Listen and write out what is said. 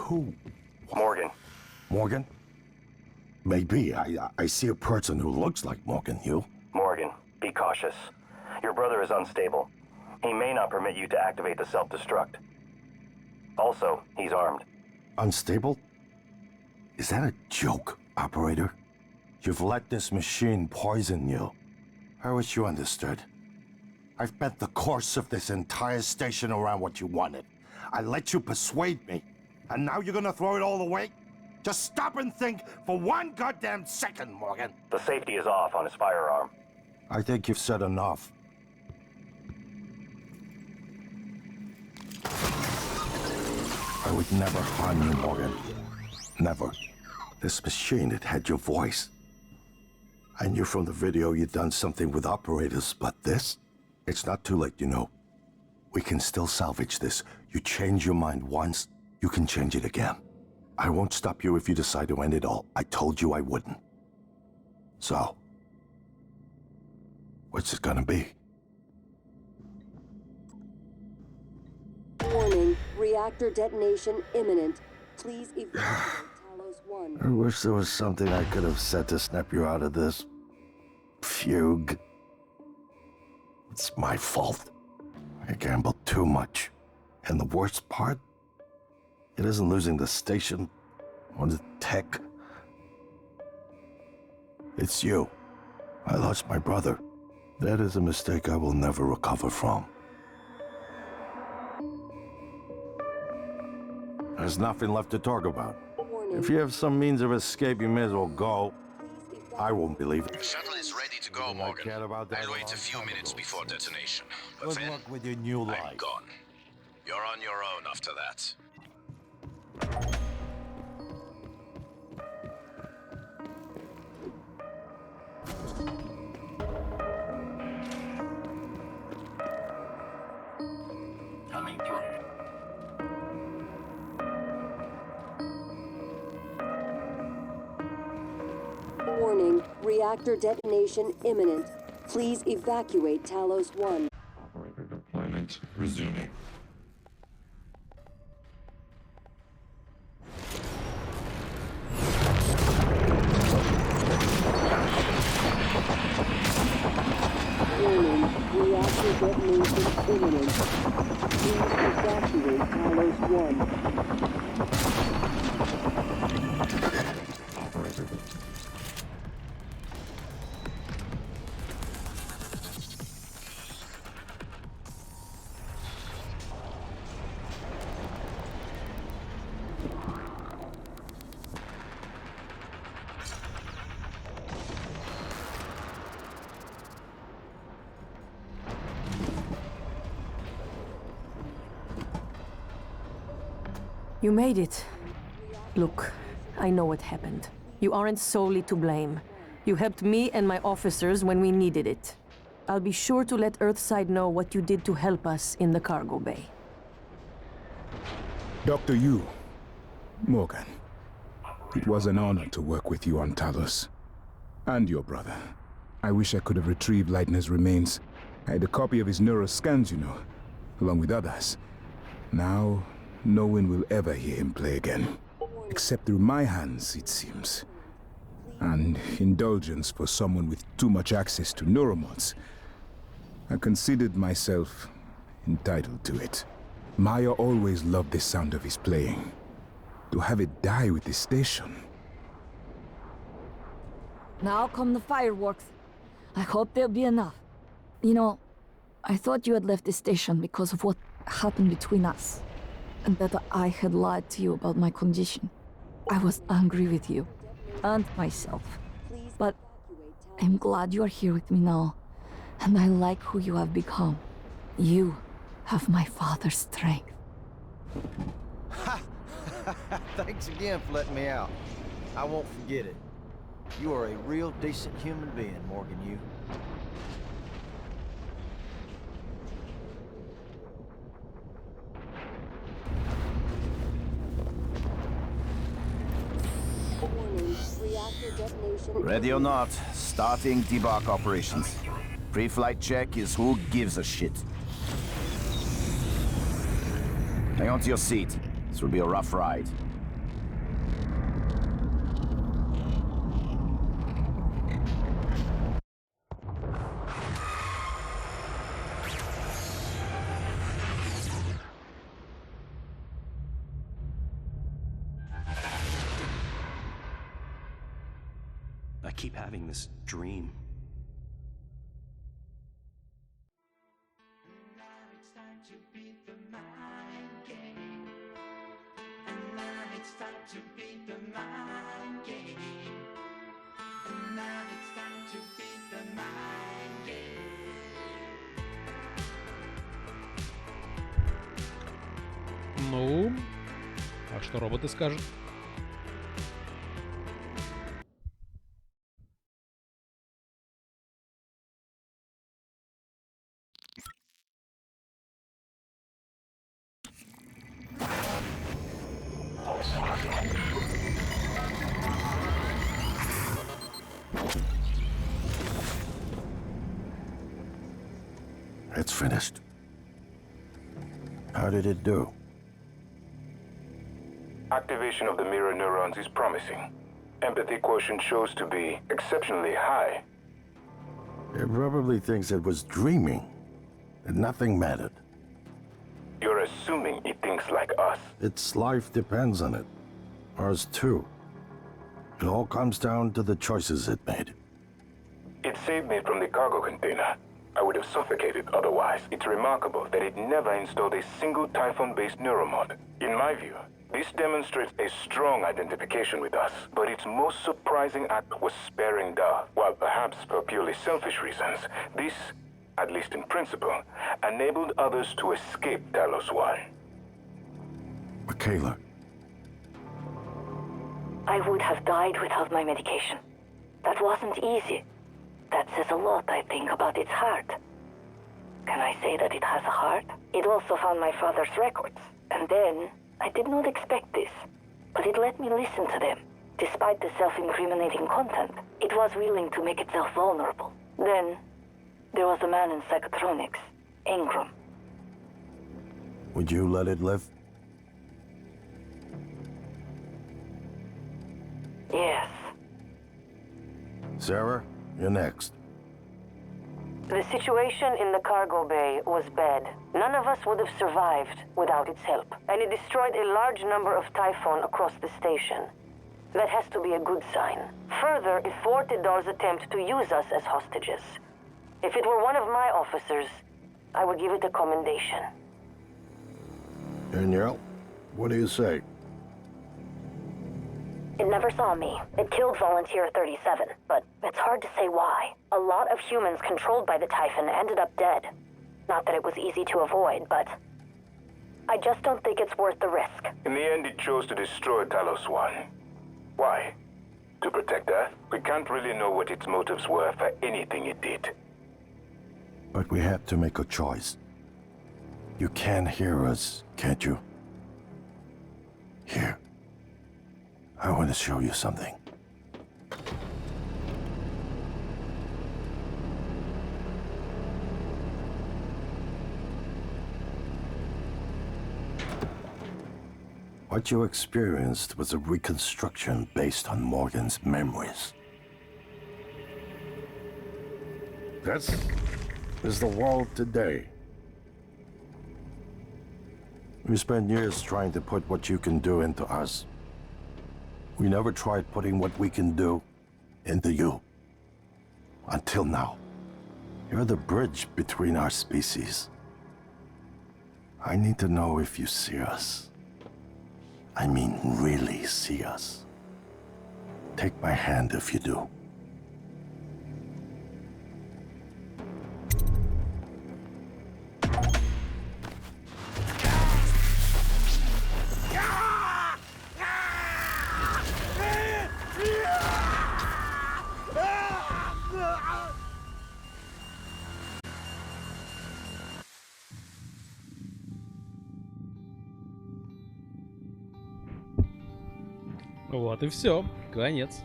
Who? Morgan. Morgan? Maybe. I see a person who looks like Morgan, you. Morgan, be cautious. Your brother is unstable. He may not permit you to activate the self-destruct. Also, he's armed. Unstable? Is that a joke, operator? You've let this machine poison you. I wish you understood. I've bent the course of this entire station around what you wanted. I let you persuade me. And now you're gonna throw it all away? Just stop and think for one goddamn second, Morgan. The safety is off on his firearm. I think you've said enough. I would never harm you, Morgan. Never. This machine, it had your voice. I knew from the video you'd done something with operators, but this? It's not too late, you know. We can still salvage this. You change your mind once, you can change it again. I won't stop you if you decide to end it all. I told you I wouldn't. So, what's it gonna be? Warning, reactor detonation imminent. Please evacuate Talos 1. I wish there was something I could have said to snap you out of this fugue. It's my fault. I gambled too much. And the worst part? It isn't losing the station or the tech. It's you. I lost my brother. That is a mistake I will never recover from. There's nothing left to talk about. If you have some means of escape, you may as well go. I won't believe it. The shuttle is ready to go, Morgan. I'll wait a few minutes before detonation. But Good then, luck with your new life. I'm gone. You're on your own after that. Coming through. Warning, reactor detonation imminent. Please evacuate Talos 1. Operator deployment resuming. Warning, reactor detonation imminent. Please evacuate Talos 1. Operator. You made it. Look, I know what happened. You aren't solely to blame. You helped me and my officers when we needed it. I'll be sure to let Earthside know what you did to help us in the cargo bay. Dr. Yu, Morgan, it was an honor to work with you on Talos. And your brother. I wish I could have retrieved Leitner's remains. I had a copy of his neuroscans, you know, along with others. Now, no one will ever hear him play again. Except through my hands, it seems. And indulgence for someone with too much access to neuromods. I considered myself entitled to it. Maya always loved the sound of his playing. To have it die with the station. Now come the fireworks. I hope there'll be enough. You know, I thought you had left the station because of what happened between us. And that I had lied to you about my condition. I was angry with you. And myself. But I'm glad you are here with me now. And I like who you have become. You have my father's strength. Thanks again for letting me out. I won't forget it. You are a real decent human being, Morgan Yu. Ready or not, starting debark operations. Pre-flight check is who gives a shit. Hang on to your seat. This will be a rough ride. keep having this dream. Ну, а что роботы скажут? It's finished. How did it do? Activation of the mirror neurons is promising. Empathy quotient shows to be exceptionally high. It probably thinks it was dreaming, and nothing mattered. You're assuming it thinks like us. Its life depends on it. Ours too. It all comes down to the choices it made. It saved me from the cargo container. I would have suffocated otherwise. It's remarkable that it never installed a single Typhon-based neuromod. In my view, this demonstrates a strong identification with us, but its most surprising act was sparing Dar. While perhaps for purely selfish reasons, this, at least in principle, enabled others to escape Talos 1. Michaela. I would have died without my medication. That wasn't easy. That says a lot, I think, about its heart. Can I say that it has a heart? It also found my father's records. And then, I did not expect this, but it let me listen to them. Despite the self-incriminating content, it was willing to make itself vulnerable. Then, there was a man in psychotronics, Ingram. Would you let it live? Yes. Sarah, you're next. The situation in the cargo bay was bad. None of us would have survived without its help, and it destroyed a large number of Typhon across the station. That has to be a good sign. Further, it thwarted Dar's attempt to use us as hostages. If it were one of my officers, I would give it a commendation. Danielle, what do you say? It never saw me. It killed Volunteer 37, but it's hard to say why. A lot of humans controlled by the Typhon ended up dead. Not that it was easy to avoid, but I just don't think it's worth the risk. In the end, it chose to destroy Talos 1. Why? To protect Earth? We can't really know what its motives were for anything it did. But we had to make a choice. You can hear us, can't you? Here. I want to show you something. What you experienced was a reconstruction based on Morgan's memories. This is the world today. We spent years trying to put what you can do into us. We never tried putting what we can do into you. Until now. You're the bridge between our species. I need to know if you see us. I mean, really see us. Take my hand if you do. Вот и все. Конец.